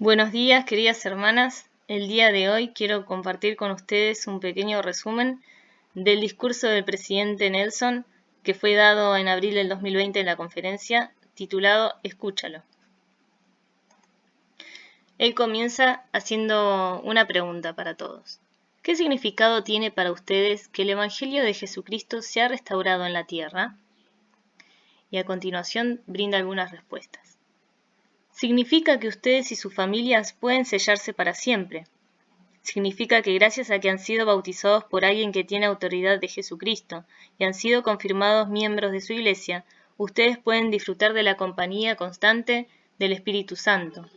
Buenos días, queridas hermanas. El día de hoy quiero compartir con ustedes un pequeño resumen del discurso del presidente Nelson que fue dado en abril del 2020 en la conferencia titulado Escúchalo. Él comienza haciendo una pregunta para todos. ¿Qué significado tiene para ustedes que el Evangelio de Jesucristo sea restaurado en la tierra? Y a continuación brinda algunas respuestas. Significa que ustedes y sus familias pueden sellarse para siempre. Significa que gracias a que han sido bautizados por alguien que tiene autoridad de Jesucristo y han sido confirmados miembros de su iglesia, ustedes pueden disfrutar de la compañía constante del Espíritu Santo.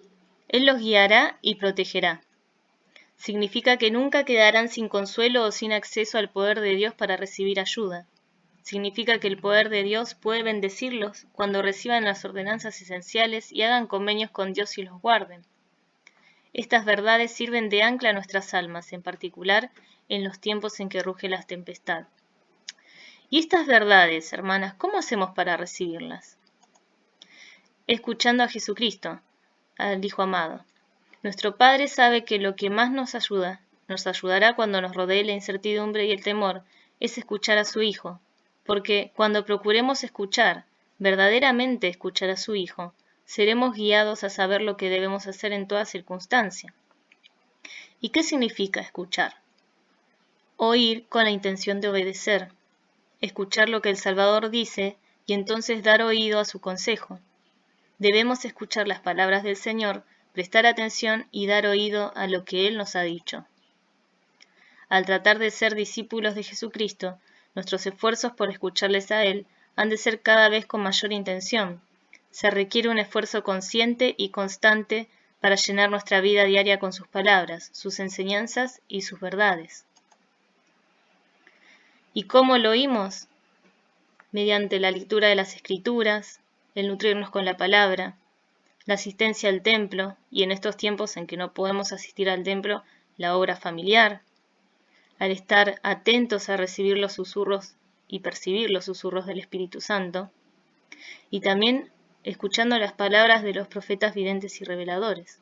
Él los guiará y protegerá. Significa que nunca quedarán sin consuelo o sin acceso al poder de Dios para recibir ayuda. Significa que el poder de Dios puede bendecirlos cuando reciban las ordenanzas esenciales y hagan convenios con Dios y los guarden. Estas verdades sirven de ancla a nuestras almas, en particular en los tiempos en que ruge la tempestad. Y estas verdades, hermanas, ¿cómo hacemos para recibirlas? Escuchando a Jesucristo, al Hijo amado. Nuestro Padre sabe que lo que más nos ayudará cuando nos rodee la incertidumbre y el temor, es escuchar a su Hijo, porque cuando procuremos escuchar, verdaderamente escuchar a su Hijo, seremos guiados a saber lo que debemos hacer en toda circunstancia. ¿Y qué significa escuchar? Oír con la intención de obedecer, escuchar lo que el Salvador dice y entonces dar oído a su consejo. Debemos escuchar las palabras del Señor, prestar atención y dar oído a lo que Él nos ha dicho. Al tratar de ser discípulos de Jesucristo, nuestros esfuerzos por escucharles a Él han de ser cada vez con mayor intención. Se requiere un esfuerzo consciente y constante para llenar nuestra vida diaria con sus palabras, sus enseñanzas y sus verdades. ¿Y cómo lo oímos? Mediante la lectura de las Escrituras, el nutrirnos con la palabra, la asistencia al templo, y en estos tiempos en que no podemos asistir al templo, la obra familiar, al estar atentos a recibir los susurros y percibir los susurros del Espíritu Santo, y también escuchando las palabras de los profetas videntes y reveladores.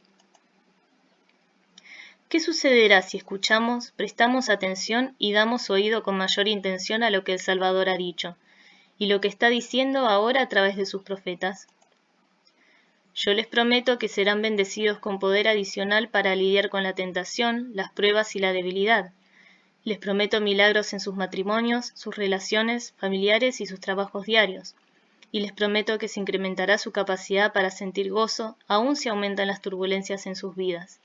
¿Qué sucederá si escuchamos, prestamos atención y damos oído con mayor intención a lo que el Salvador ha dicho, y lo que está diciendo ahora a través de sus profetas? Yo les prometo que serán bendecidos con poder adicional para lidiar con la tentación, las pruebas y la debilidad. Les prometo milagros en sus matrimonios, sus relaciones familiares y sus trabajos diarios. Y les prometo que se incrementará su capacidad para sentir gozo, aun si aumentan las turbulencias en sus vidas.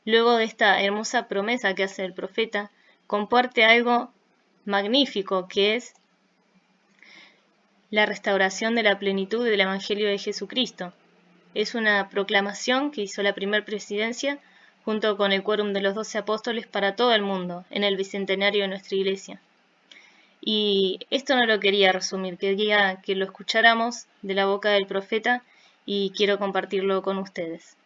Luego de esta hermosa promesa que hace el profeta, comparte algo magnífico que es la restauración de la plenitud del Evangelio de Jesucristo. Es una proclamación que hizo la primera presidencia junto con el quórum de los 12 apóstoles para todo el mundo, en el bicentenario de nuestra iglesia. Y esto no lo quería resumir, quería que lo escucháramos de la boca del profeta y quiero compartirlo con ustedes.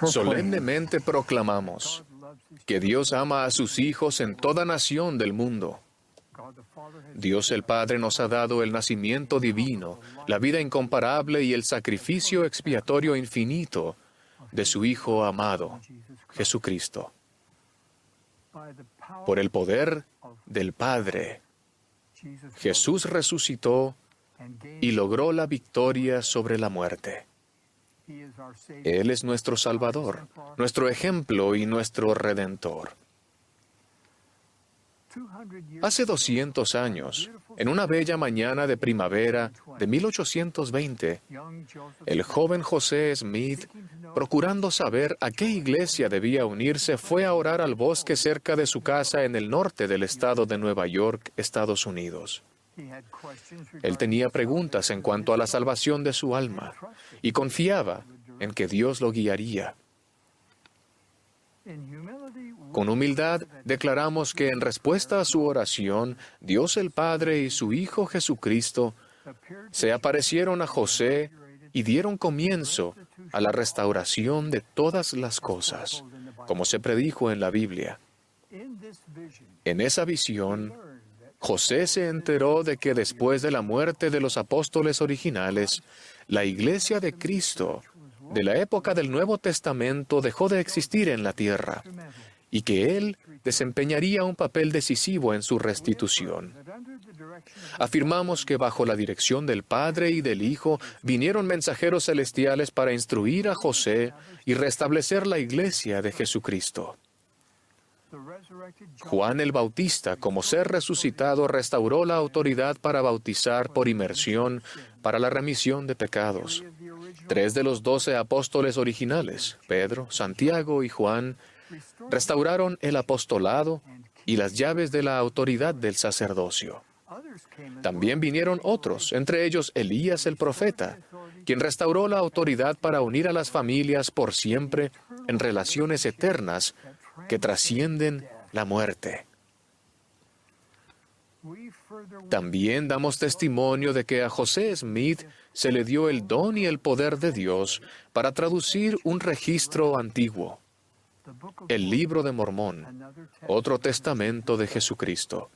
Solemnemente proclamamos que Dios ama a sus hijos en toda nación del mundo. Dios el Padre nos ha dado el nacimiento divino, la vida incomparable y el sacrificio expiatorio infinito de su Hijo amado, Jesucristo. Por el poder del Padre, Jesús resucitó y logró la victoria sobre la muerte. Él es nuestro Salvador, nuestro ejemplo y nuestro Redentor. Hace 200 años, en una bella mañana de primavera de 1820, el joven José Smith, procurando saber a qué iglesia debía unirse, fue a orar al bosque cerca de su casa en el norte del estado de Nueva York, Estados Unidos. Él tenía preguntas en cuanto a la salvación de su alma y confiaba en que Dios lo guiaría. Con humildad declaramos que en respuesta a su oración, Dios el Padre y su Hijo Jesucristo se aparecieron a José y dieron comienzo a la restauración de todas las cosas, como se predijo en la Biblia. En esa visión, José se enteró de que después de la muerte de los apóstoles originales, la Iglesia de Cristo, de la época del Nuevo Testamento, dejó de existir en la tierra, y que Él desempeñaría un papel decisivo en su restitución. Afirmamos que bajo la dirección del Padre y del Hijo vinieron mensajeros celestiales para instruir a José y restablecer la Iglesia de Jesucristo. Juan el Bautista, como ser resucitado, restauró la autoridad para bautizar por inmersión para la remisión de pecados. 3 de los 12 apóstoles originales, Pedro, Santiago y Juan, restauraron el apostolado y las llaves de la autoridad del sacerdocio. También vinieron otros, entre ellos Elías el profeta, quien restauró la autoridad para unir a las familias por siempre en relaciones eternas que trascienden la muerte. También damos testimonio de que a José Smith se le dio el don y el poder de Dios para traducir un registro antiguo, el Libro de Mormón, otro testamento de Jesucristo.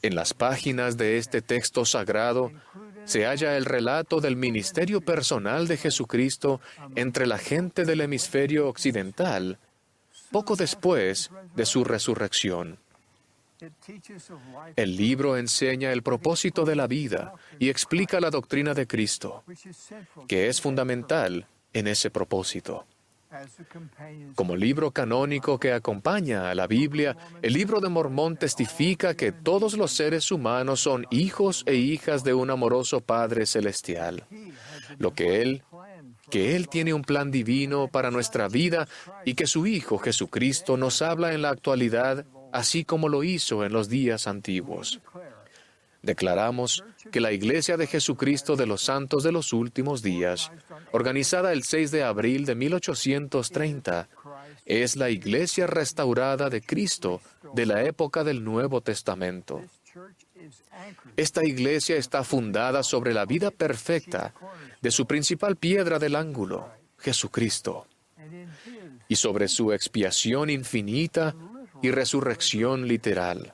En las páginas de este texto sagrado se halla el relato del ministerio personal de Jesucristo entre la gente del hemisferio occidental, poco después de su resurrección. El libro enseña el propósito de la vida y explica la doctrina de Cristo, que es fundamental en ese propósito. Como libro canónico que acompaña a la Biblia, el Libro de Mormón testifica que todos los seres humanos son hijos e hijas de un amoroso Padre Celestial. Que Él tiene un plan divino para nuestra vida y que su Hijo Jesucristo nos habla en la actualidad, así como lo hizo en los días antiguos. Declaramos que la Iglesia de Jesucristo de los Santos de los Últimos Días, organizada el 6 de abril de 1830, es la Iglesia restaurada de Cristo de la época del Nuevo Testamento. Esta Iglesia está fundada sobre la vida perfecta de su principal piedra del ángulo, Jesucristo, y sobre su expiación infinita y resurrección literal.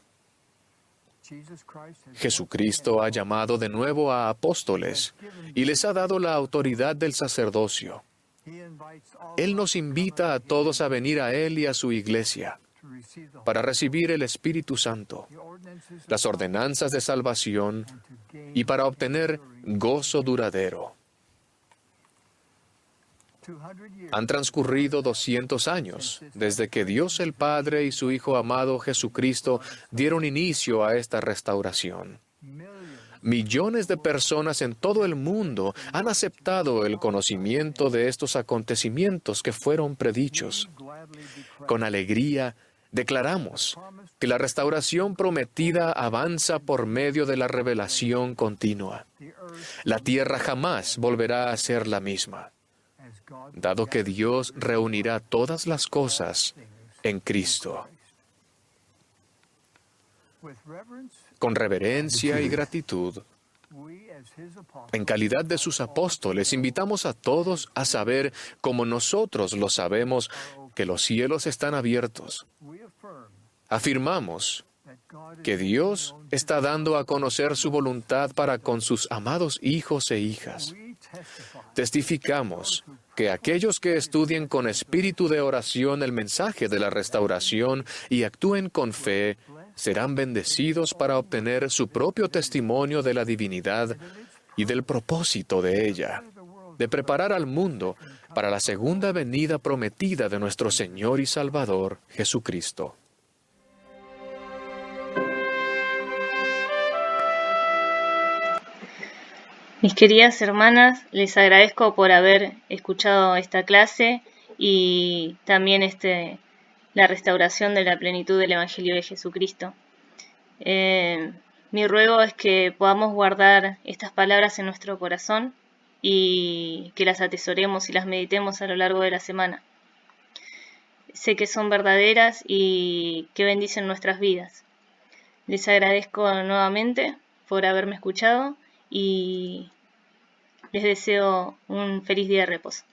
Jesucristo ha llamado de nuevo a apóstoles y les ha dado la autoridad del sacerdocio. Él nos invita a todos a venir a Él y a su Iglesia para recibir el Espíritu Santo, las ordenanzas de salvación y para obtener gozo duradero. Han transcurrido 200 años desde que Dios el Padre y su Hijo amado Jesucristo dieron inicio a esta restauración. Millones de personas en todo el mundo han aceptado el conocimiento de estos acontecimientos que fueron predichos. Con alegría, declaramos que la restauración prometida avanza por medio de la revelación continua. La tierra jamás volverá a ser la misma, dado que Dios reunirá todas las cosas en Cristo. Con reverencia y gratitud, en calidad de sus apóstoles, invitamos a todos a saber, como nosotros lo sabemos, que los cielos están abiertos. Afirmamos que Dios está dando a conocer su voluntad para con sus amados hijos e hijas. Testificamos que aquellos que estudien con espíritu de oración el mensaje de la restauración y actúen con fe, serán bendecidos para obtener su propio testimonio de la divinidad y del propósito de ella, de preparar al mundo para la segunda venida prometida de nuestro Señor y Salvador, Jesucristo. Mis queridas hermanas, les agradezco por haber escuchado esta clase y también la restauración de la plenitud del Evangelio de Jesucristo. Mi ruego es que podamos guardar estas palabras en nuestro corazón y que las atesoremos y las meditemos a lo largo de la semana. sé que son verdaderas y que bendicen nuestras vidas. Les agradezco nuevamente por haberme escuchado y les deseo un feliz día de reposo.